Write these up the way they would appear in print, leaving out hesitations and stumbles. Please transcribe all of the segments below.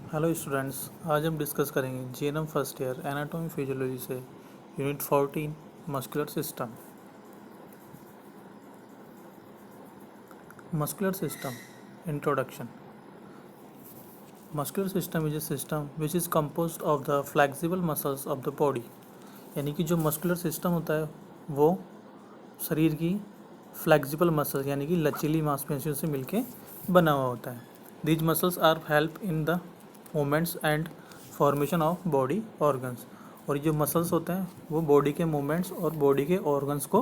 Hello students, आज हम discuss करेंगे GNM first year anatomy physiology से unit 14 muscular system. Muscular system introduction. Muscular system is a system which is composed of the flexible muscles of the body. यानी कि जो muscular system होता है वो शरीर की फ्लेक्सिबल मसल्स यानी कि लचीली मांसपेशियों से मिलके बना हुआ होता है। These muscles are help in the movements and formation of body organs. और ये जो मसल्स होते हैं वो बॉडी के मूवमेंट्स और बॉडी के ऑर्गन्स को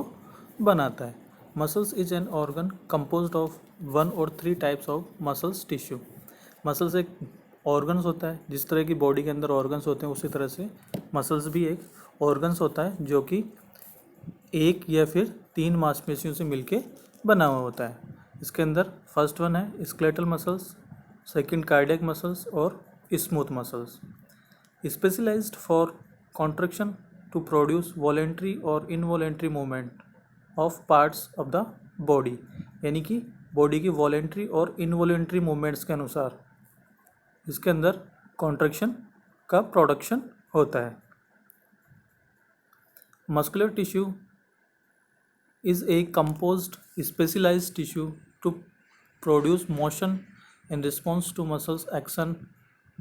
बनाता है। Muscles is an organ composed of 1 और 3 types of muscles tissue. Muscles एक ऑर्गन्स होता है, जिस तरह की बॉडी के अंदर ऑर्गन्स होते हैं उसी तरह से मसल्स भी एक ऑर्गन्स होता है जो कि एक या फिर 3 मांसपेशियों से मिलके बना हुआ होता है। इसके अंदर फर्स्ट वन है skeletal muscles, second cardiac muscles और smooth muscles. Specialized for contraction to produce voluntary और involuntary movement of parts of the body. यानी कि बॉडी की वॉलेंट्री और इनवॉलेंट्री मूवमेंट्स के अनुसार इसके अंदर कॉन्ट्रैक्शन का प्रोडक्शन होता है। Muscular tissue is a composed specialized tissue to produce motion in response to muscles action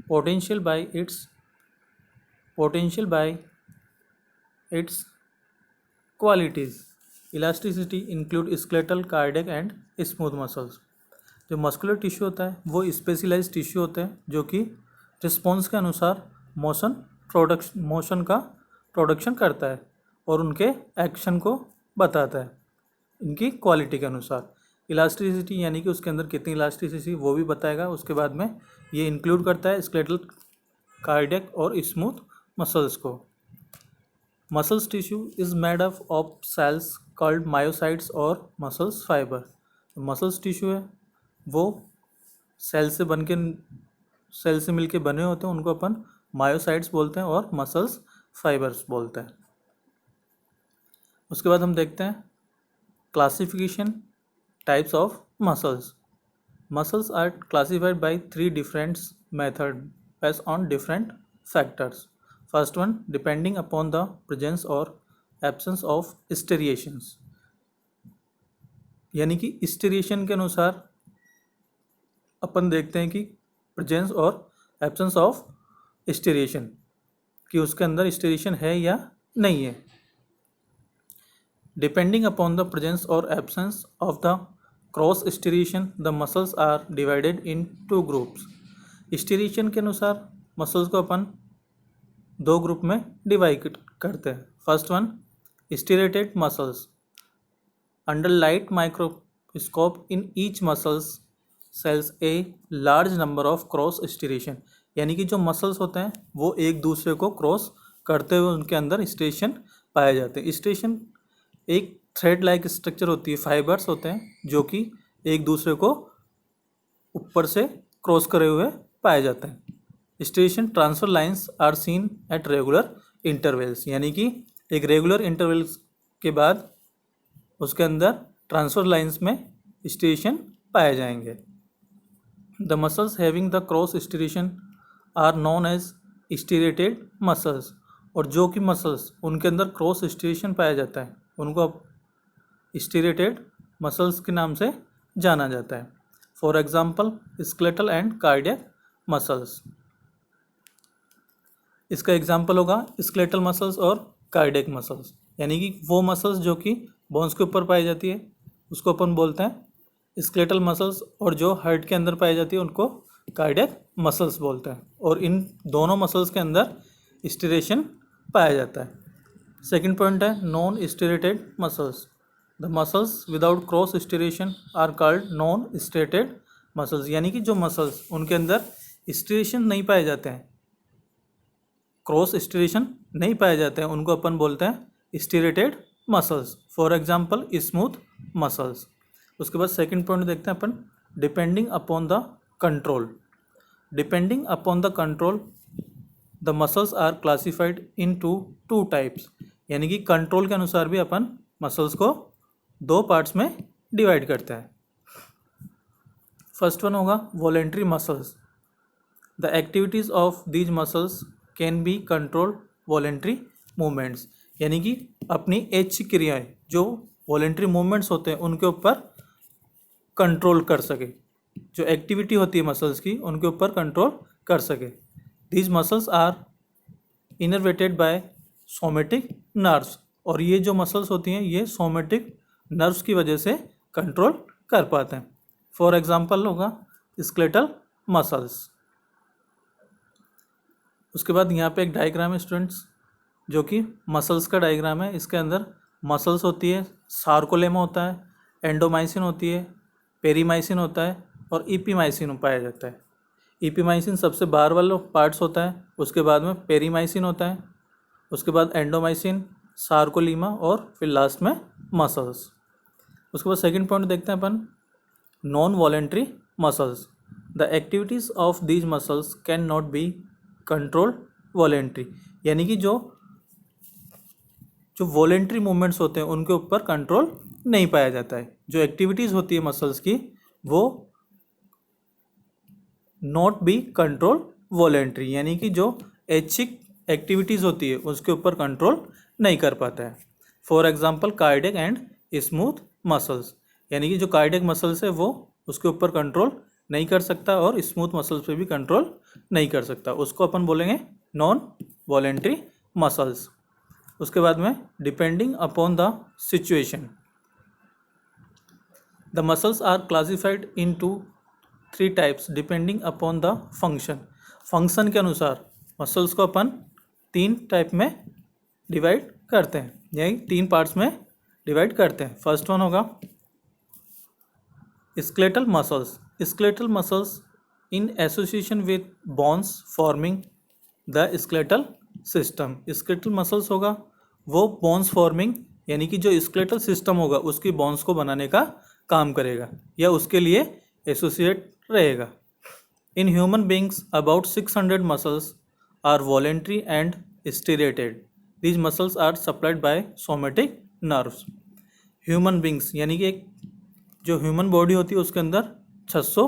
potential by its qualities. Elasticity include skeletal, cardiac and smooth muscles. जो muscular tissue होता है वो स्पेशलाइज्ड टिश्यू होते हैं जो कि रिस्पॉन्स के अनुसार मोशन का प्रोडक्शन करता है और उनके एक्शन को बताता है इनकी क्वालिटी के अनुसार। इलास्टिसिटी यानी कि उसके अंदर कितनी इलास्टिसिटी वो भी बताएगा। उसके बाद में ये इंक्लूड करता है स्केलेटल, कार्डियक और स्मूथ मसल्स को। Muscles tissue is made up of cells called myocytes और मसल्स फाइबर। मसल्स टिश्यू है वो सेल से मिलके बने होते हैं, उनको अपन मायोसाइट्स बोलते हैं और मसल्स फाइबर्स बोलते हैं। उसके बाद हम देखते हैं classification types of muscles. Muscles are classified by 3 different method based on different factors. First one, depending upon the presence और एब्सेंस ऑफ स्टेरिएशंस। यानी कि स्टेरिएशन के अनुसार अपन देखते हैं कि प्रेजेंस और एब्सेंस ऑफ स्टेरिएशन, कि उसके अंदर स्टेरिएशन है या नहीं है। Depending upon the presence or absence of the cross striation, the muscles are divided in 2 groups. Striation के अनुसार मसल्स को अपन 2 ग्रुप में डिवाइड करते हैं। First one, striated muscles. Under light microscope in each muscles cells a large number of cross striation. यानी कि जो muscles होते हैं वो एक दूसरे को क्रॉस करते हुए उनके अंदर स्टेशन पाए जाते हैं। स्टेशन एक थ्रेड लाइक स्ट्रक्चर होती है, फाइबर्स होते हैं जो कि एक दूसरे को ऊपर से क्रॉस करे हुए पाए जाते हैं। Station transfer lines are seen at regular intervals. यानी कि एक रेगुलर इंटरवल्स के बाद उसके अंदर ट्रांसफर लाइंस में स्टेशन पाए जाएंगे। The muscles having the cross striation are known as striated muscles. और जो कि मसल्स उनके अंदर क्रॉस स्टेरेशन पाया जाता है उनको अब स्टेरेटेड मसल्स के नाम से जाना जाता है। For example skeletal and cardiac muscles. इसका एग्जांपल होगा स्केलेटल मसल्स और कार्डियक मसल्स। यानी कि वो मसल्स जो कि बोन्स के ऊपर पाई जाती है उसको अपन बोलते हैं स्केलेटल मसल्स, और जो हार्ट के अंदर पाई जाती है उनको कार्डियक मसल्स बोलते हैं। और इन दोनों मसल्स के अंदर स्टेरेशन पाया जाता है। सेकेंड पॉइंट है non striated muscles. The muscles without cross striation are called non striated muscles. यानी कि जो मसल्स उनके अंदर स्टेरेशन नहीं पाए जाते हैं, क्रॉस स्टेरेशन नहीं पाए जाते हैं, उनको अपन बोलते हैं striated muscles. For example smooth muscles. उसके बाद सेकेंड पॉइंट देखते हैं अपन depending upon the control. Depending upon the control the muscles are classified in two types. यानी कि कंट्रोल के अनुसार भी अपन मसल्स को 2 पार्ट्स में डिवाइड करते हैं। फर्स्ट वन होगा voluntary muscles. The activities of these muscles can be control voluntary movements, यानी कि अपनी ऐच्छिक क्रियाएं जो वॉलेंट्री मूवमेंट्स होते हैं उनके ऊपर कंट्रोल कर सके, जो एक्टिविटी होती है मसल्स की उनके ऊपर कंट्रोल कर सके। These muscles are innervated by somatic nerves, और ये जो मसल्स होती हैं ये सोमेटिक नर्व्स की वजह से कंट्रोल कर पाते हैं। फॉर एग्जांपल होगा स्केलेटल मसल्स। उसके बाद यहाँ पे एक डायग्राम है स्टूडेंट्स, जो कि मसल्स का डायग्राम है। इसके अंदर मसल्स होती है, सार्कोलेमा होता है, एंडोमाइसिन होती है, पेरीमाइसिन होता है और इपीमाइसिन पाया जाता है। इपीमाइसिन सबसे बाहर वाला पार्ट्स होता है, उसके बाद में पेरीमाइसिन होता है, उसके बाद एंडोमाइसिन, सार्कोलीमा और फिर लास्ट में मसल्स। उसके बाद सेकंड पॉइंट देखते हैं अपन, non voluntary muscles. The activities of these muscles can not be control voluntary, यानी कि जो वॉलेंट्री मूवमेंट्स होते हैं उनके ऊपर कंट्रोल नहीं पाया जाता है। जो एक्टिविटीज़ होती है मसल्स की वो नॉट बी कंट्रोल वॉलेंट्री, यानी कि जो ऐच्छिक एक्टिविटीज़ होती है उसके ऊपर कंट्रोल नहीं कर पाता है। For example cardiac and smooth muscles, यानी कि जो कार्डियक मसल्स है वो उसके ऊपर कंट्रोल नहीं कर सकता और स्मूथ मसल्स पे भी कंट्रोल नहीं कर सकता, उसको अपन बोलेंगे नॉन वॉलेंट्री मसल्स। उसके बाद में depending upon the situation, the muscles are classified into 3 types depending upon the function. Function के अनुसार मसल्स को अपन 3 टाइप में डिवाइड करते हैं, यानी 3 पार्ट्स में डिवाइड करते हैं। फर्स्ट वन होगा skeletal muscles. Skeletal muscles in association with bones forming the skeletal system. Skeletal muscles होगा वो बोन्स फॉर्मिंग, यानी कि जो स्केलेटल सिस्टम होगा उसकी बोन्स को बनाने का काम करेगा या उसके लिए एसोसिएट रहेगा। In human beings about 600 muscles are voluntary and striated. These muscles are supplied by somatic nerves. Human beings यानी कि एक जो ह्यूमन बॉडी होती है उसके अंदर 600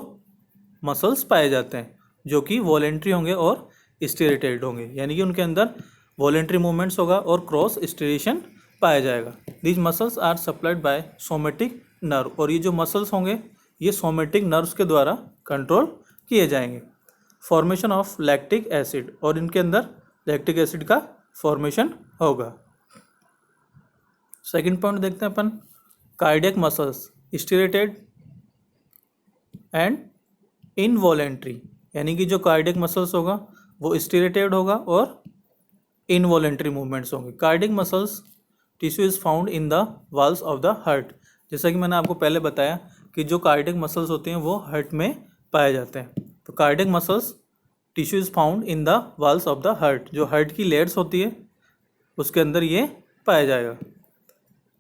मसल्स पाए जाते हैं जो कि वॉलेंट्री होंगे और स्टिरेटेड होंगे, यानी कि उनके अंदर वॉलेंट्री मूवमेंट्स होगा और क्रॉस स्टिरेशन पाया जाएगा। These muscles are supplied by somatic nerve, और ये जो मसल्स होंगे ये सोमेटिक नर्व्स के द्वारा कंट्रोल किए जाएंगे। फॉर्मेशन ऑफ लैक्टिक एसिड, और इनके अंदर लैक्टिक एसिड का फॉर्मेशन होगा। सेकंड पॉइंट देखते हैं अपन, कार्डियक मसल्स स्टिरेटेड एंड इनवॉलेंट्री, यानी कि जो कार्डियक मसल्स होगा वो स्टिरेटेड होगा और इनवॉलेंट्री मूवमेंट्स होंगे। Cardiac muscles tissue is found in the walls of the heart. जैसा कि मैंने आपको पहले बताया कि जो कार्डियक मसल्स होते हैं वो हार्ट में पाए जाते हैं। तो cardiac muscles tissue is found in the walls of the heart, जो हार्ट की लेयर्स होती है उसके अंदर ये पाया जाएगा।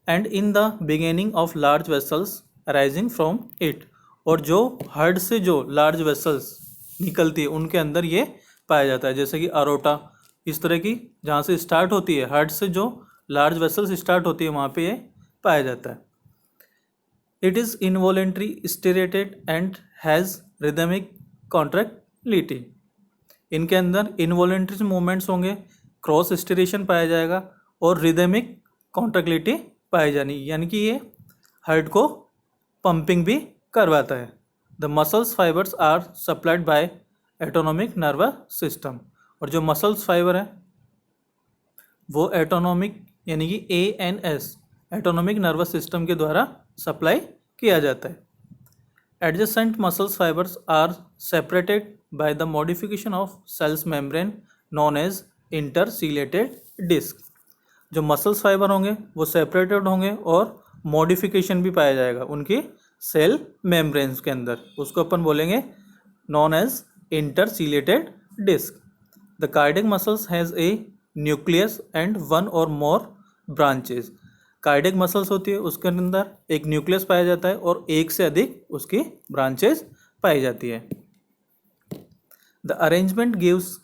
And in the beginning of large vessels arising from it, और जो हार्ट से जो लार्ज वेसल्स निकलती है उनके अंदर ये पाया जाता है, जैसे कि अरोटा इस तरह की जहाँ से स्टार्ट होती है, हार्ट से जो लार्ज वेसल्स स्टार्ट होती है वहाँ पे ये पाया जाता है। It is involuntary, striated and has rhythmic contractility. इनके अंदर इनवॉलेंट्री मूवमेंट्स होंगे, क्रॉस स्टिरेशन पाया जाएगा और रिदमिक कॉन्ट्रैक्टिलिटी पाई जानी, यानी कि ये हार्ट को पंपिंग भी करवाता है। The muscles fibres are supplied by autonomic nervous system, और जो मसल्स फाइबर है वो एटोनॉमिक यानी कि ANS एटोनॉमिक नर्वस सिस्टम के द्वारा सप्लाई किया जाता है। Adjacent muscles fibres are separated by the modification of cells membrane known as intercalated disc. जो मसल्स फाइबर होंगे वो सेपरेटेड होंगे और मॉडिफिकेशन भी पाया जाएगा उनकी सेल मेम्ब्रेन्स के अंदर, उसको अपन बोलेंगे known as intercalated disc. The cardiac muscles has a nucleus and 1 or more branches. Cardiac muscles होती है उसके अंदर एक न्यूक्लियस पाया जाता है और एक से अधिक उसकी ब्रांचेस पाई जाती है। The arrangement gives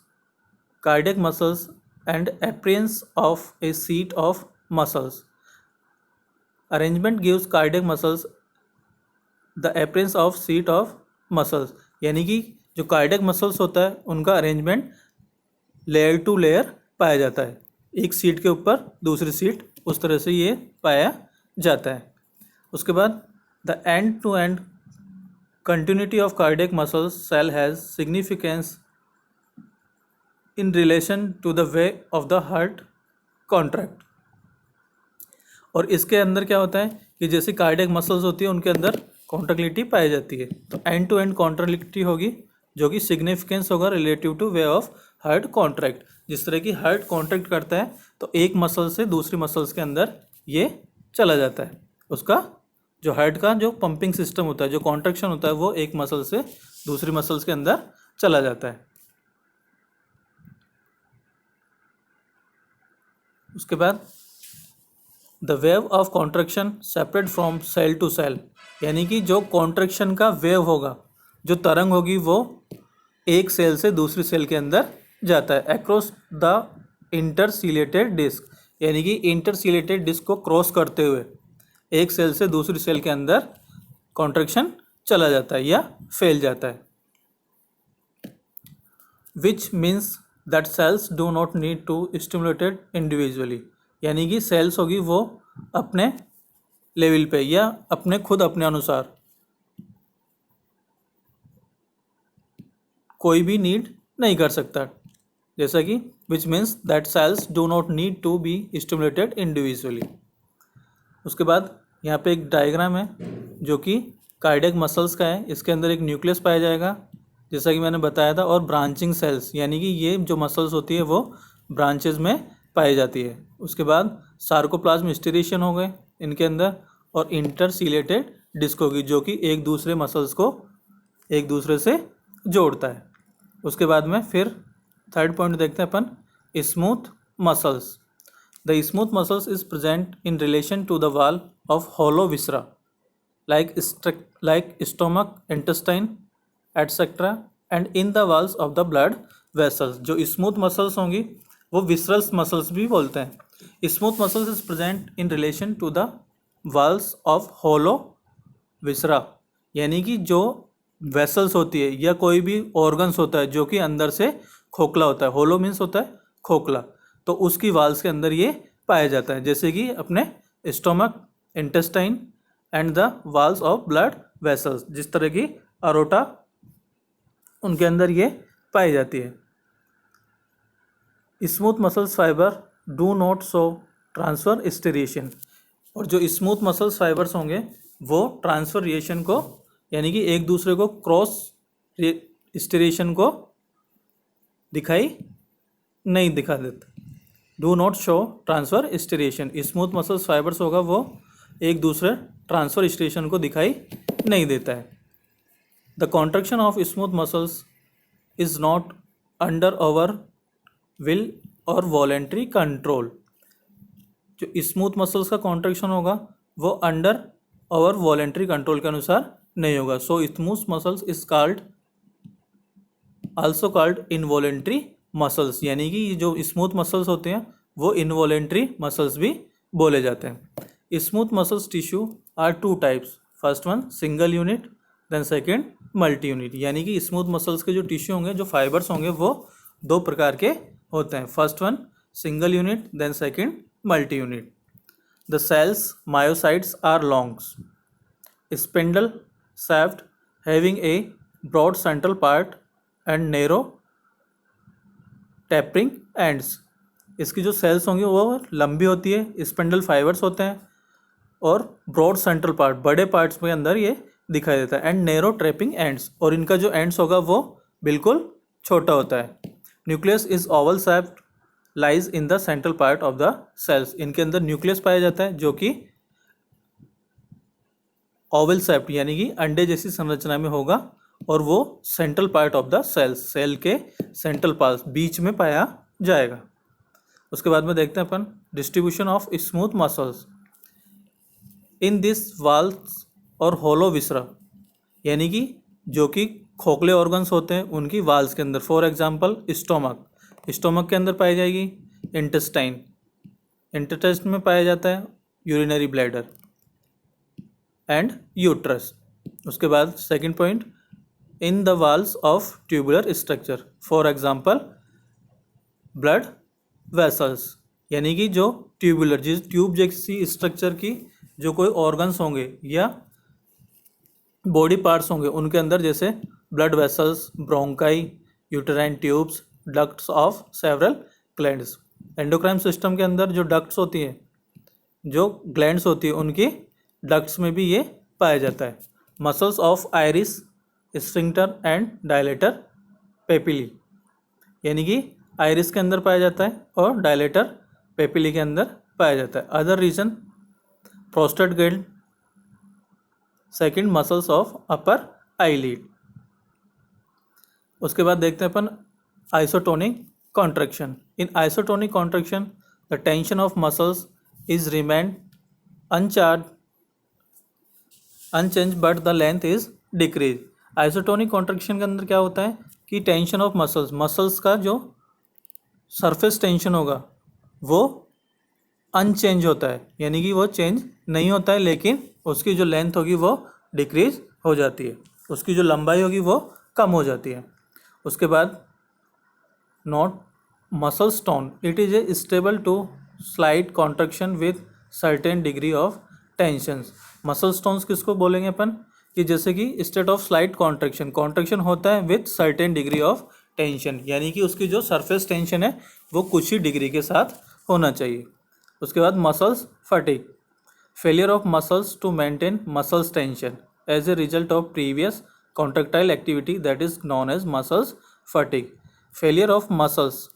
cardiac muscles and appearance of A seat of muscles. Arrangement gives cardiac muscles the appearance of seat of muscles, यानी कि जो कार्डियक मसल्स होता है उनका अरेंजमेंट लेयर टू लेयर पाया जाता है, एक सीट के ऊपर दूसरी सीट, उस तरह से ये पाया जाता है। उसके बाद the end to end continuity of cardiac muscles cell has significance in relation to the way of the heart contract. और इसके अंदर क्या होता है कि जैसे कार्डियक मसल्स होती है उनके अंदर कॉन्ट्रैक्टिलिटी पाई जाती है, तो एंड टू एंड कॉन्ट्रैक्टिलिटी होगी जो कि सिग्निफिकेंस होगा relative two way of heart contract. जिस तरह की हार्ट कॉन्ट्रैक्ट करता है तो एक मसल से दूसरी मसल्स के अंदर ये चला जाता है, उसका जो हार्ट का जो पंपिंग सिस्टम होता है, जो कॉन्ट्रैक्शन होता है, वो एक मसल से दूसरी मसल्स के अंदर चला जाता है। उसके बाद the wave of contraction separate from cell to cell, यानी कि जो कॉन्ट्रैक्शन का वेव होगा, जो तरंग होगी, वो एक सेल से दूसरी सेल के अंदर जाता है अक्रॉस द इंटरसिलेटेड डिस्क, यानी कि इंटरसिलेटेड डिस्क को क्रॉस करते हुए एक सेल से दूसरी सेल के अंदर कॉन्ट्रैक्शन चला जाता है या फैल जाता है। Which means that cells do not need to stimulated individually, यानी कि सेल्स होगी वो अपने लेवल पे या अपने अनुसार कोई भी नीड नहीं कर सकता, जैसा कि which means that cells do not need to be stimulated individually. उसके बाद यहाँ पे एक डायग्राम है जो कि कार्डियक मसल्स का है। इसके अंदर एक न्यूक्लियस पाया जाएगा जैसा कि मैंने बताया था, और ब्रांचिंग सेल्स, यानी कि ये जो मसल्स होती है वो ब्रांचेज में पाई जाती है। उसके बाद सार्कोप्लाज्म स्टीरेशन हो गए इनके अंदर, और इंटरसिलेटेड डिस्क होगी जो कि एक दूसरे मसल्स को एक दूसरे से जोड़ता है। उसके बाद में फिर थर्ड पॉइंट देखते हैं अपन, smooth muscles. The smooth muscles is present in relation to the wall of hollow viscera like stomach, intestine etcetera and in the walls of the blood vessels. जो स्मूथ मसल्स होंगी वो viscerals muscles भी बोलते हैं। Smooth muscles is present in relation to the walls of hollow viscera, यानी कि जो vessels होती है या कोई भी ऑर्गन्स होता है जो कि अंदर से खोखला होता है, होलो मीन्स होता है खोखला, तो उसकी वाल्स के अंदर ये पाया जाता है, जैसे कि अपने stomach, intestine and the walls of blood vessels, जिस तरह की अरोटा उनके अंदर ये पाई जाती है। Smooth muscles fibre do not show transverse striation, और जो स्मूथ मसल्स फाइबर्स होंगे वो ट्रांसफर रिएशन को, यानी कि एक दूसरे को क्रॉस स्टीरेशन को दिखाई नहीं दिखा देता। Do not show transverse striation, smooth muscles fibres होगा वो एक दूसरे ट्रांसफर स्टीरेशन को दिखाई नहीं देता है। The contraction of smooth muscles is not under our will और वॉलेंट्री कंट्रोल। जो स्मूथ मसल्स का कॉन्ट्रैक्शन होगा वो अंडर आवर वॉलेंट्री कंट्रोल के अनुसार नहीं होगा। So smooth muscles is called also called involuntary muscles, यानी कि जो स्मूथ मसल्स होते हैं वो इनवॉलेंट्री मसल्स भी बोले जाते हैं। Smooth muscles tissue are two types, first one single unit, then second multi unit, यानी कि स्मूथ मसल्स के जो टिश्यू होंगे, जो फाइबर्स होंगे, वो दो प्रकार के होते हैं। First one single unit, then second multi unit. The cells myocytes are longs, spindle shaft having a broad central part and narrow tapering ends। इसकी जो सेल्स होंगी वो लंबी होती है, स्पिंडल फाइबर्स होते हैं, और ब्रॉड सेंट्रल पार्ट, बड़े पार्ट्स के अंदर ये दिखाई देता है, एंड नैरो ट्रैपिंग एंड्स, और इनका जो एंड्स होगा वो बिल्कुल छोटा होता है। Nucleus is oval shaped lies in the central part of the cells, इनके अंदर न्यूक्लियस पाया जाता है जो कि ओवल शेप्ड, यानी कि अंडे जैसी संरचना में होगा, और वो central part of the cells, cell के सेंट्रल पार्ट बीच में पाया जाएगा। उसके बाद में देखते हैं अपन distribution of smooth muscles in this walls और होलो विसरा, यानी कि जो कि खोखले ऑर्गन्स होते हैं उनकी वाल्स के अंदर। फॉर एग्जांपल स्टोमक, स्टोमक के अंदर पाई जाएगी इंटेस्टाइन, इंटेस्टाइन में पाया जाता है यूरिनरी ब्लैडर एंड यूट्रस। उसके बाद second point in the walls of tubular structure. For example, blood vessels, यानी कि जो ट्यूबुलर, जिस ट्यूब जैसी स्ट्रक्चर की जो कोई ऑर्गन्स होंगे या बॉडी पार्ट्स होंगे उनके अंदर, जैसे blood vessels, bronchi, uterine tubes, ducts of several glands. Endocrine system के अंदर जो डक्ट्स होती हैं, जो ग्लैंड्स होती है, उनकी डक्ट्स में भी ये पाया जाता है। Muscles of iris, sphincter and dilator papillae, यानी कि आइरिस के अंदर पाया जाता है और डायलेटर पेपिली के अंदर पाया जाता है। Other region, prostate gland. Second, muscles of upper eyelid. उसके बाद देखते हैं अपन isotonic contraction. In isotonic contraction the tension of muscles is remain unchange but the length is decrease. Isotonic contraction के अंदर क्या होता है कि टेंशन ऑफ मसल्स का जो सरफेस टेंशन होगा वो अनचेंज होता है, यानी कि वो चेंज नहीं होता है, लेकिन उसकी जो लेंथ होगी वो डिक्रीज हो जाती है, उसकी जो लंबाई होगी वो कम हो जाती है। उसके बाद note muscle stone, it is a stable to slide contraction with certain degree of tensions. Muscle stones किसको बोलेंगे अपन कि जैसे कि स्टेट ऑफ स्लाइड कॉन्ट्रैक्शन होता है with certain degree of tension, यानी कि उसकी जो सरफेस टेंशन है वो कुछ ही डिग्री के साथ होना चाहिए। उसके बाद muscles fatigue, failure of muscles to maintain muscles tension as a result of previous contractile activity that is known as muscles fatigue. Failure of muscles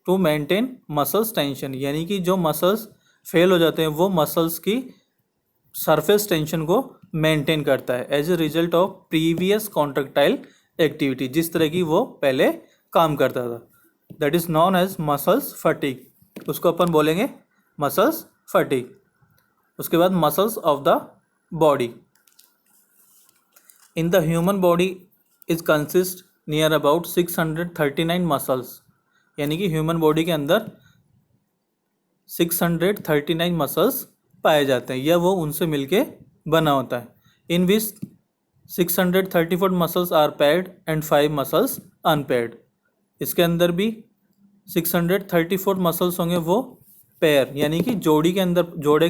to maintain muscles tension, यानी कि जो मसल्स फेल हो जाते हैं वो muscles की surface tension को maintain करता है as a result of previous contractile activity, जिस तरह की वो पहले काम करता था, that is known as muscles fatigue. उसको अपन बोलेंगे मसल्स फटीग। उसके बाद muscles of the body. In the human body is consist near about 639 muscles, यानी कि ह्यूमन बॉडी के अंदर 639 मसल्स पाए जाते हैं या वो उनसे मिलके बना होता है। In which 634 muscles are paired and 5 muscles unpaired. इसके अंदर भी 634 मसल्स होंगे वो पेयर, यानी कि जोड़े के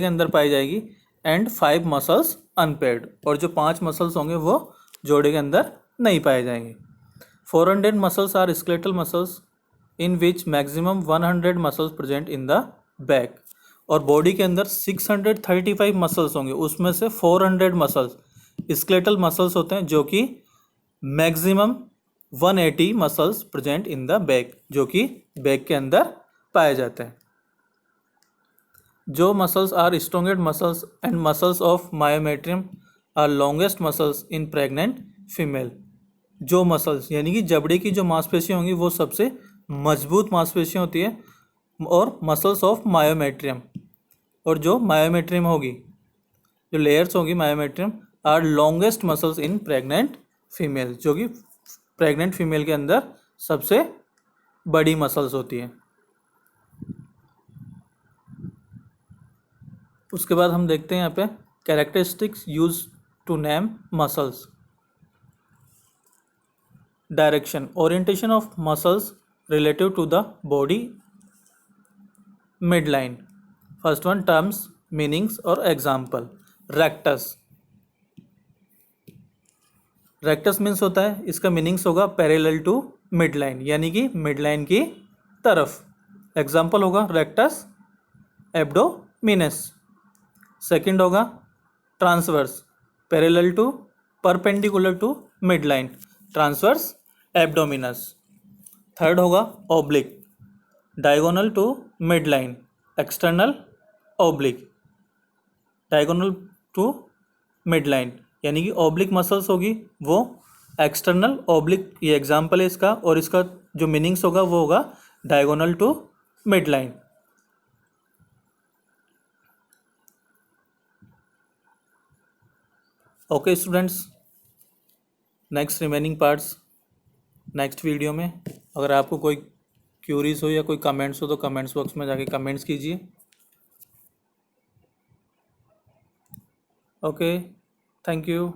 अंदर पाई जाएगी, एंड 5 मसल्स अनपेयर्ड, और जो 5 मसल्स होंगे वो जोड़े के अंदर नहीं पाए जाएंगे। 400 muscles are skeletal muscles in which maximum 100 muscles present in the back. और बॉडी के अंदर 635 मसल्स होंगे, उसमें से 400 मसल्स स्केलेटल मसल्स होते हैं, जो कि maximum 180 muscles present in the back, जो कि बैक के अंदर पाए जाते हैं। जो muscles are strongest muscles and muscles of myometrium are longest muscles in pregnant female. जो मसल्स यानी कि जबड़े की जो मांसपेशियाँ होंगी वो सबसे मजबूत मांसपेशियाँ होती है, और मसल्स ऑफ मायोमेट्रियम, और जो मायोमेट्रियम होगी, जो लेयर्स होगी myometrium, are longest muscles in pregnant female, जो कि प्रेग्नेंट फीमेल के अंदर सबसे बड़ी मसल्स होती हैं। उसके बाद हम देखते हैं यहाँ पे characteristics use to name muscles. Direction, orientation of muscles relative to the body midline. First one, terms, meanings और एग्जाम्पल। रेक्टस, रेक्टस मीन्स होता है, इसका मीनिंग्स होगा पैरेलल टू मिडलाइन, यानी कि मिडलाइन की तरफ। एग्जाम्पल होगा रेक्टस एब्डोमिनस। सेकंड होगा transverse, parallel to perpendicular to midline, transverse abdominis. Third होगा oblique, diagonal to midline, external oblique, diagonal to midline, यानी कि ओब्लिक मसल्स होगी वो एक्सटर्नल ओब्लिक, ये एग्जाम्पल है इसका, और इसका जो मीनिंग्स होगा वो होगा diagonal to midline. Okay students, next remaining parts next video में। अगर आपको कोई क्यूरीज हो या कोई कमेंट्स हो तो कमेंट्स बॉक्स में जाके कमेंट्स कीजिए। Okay, thank you.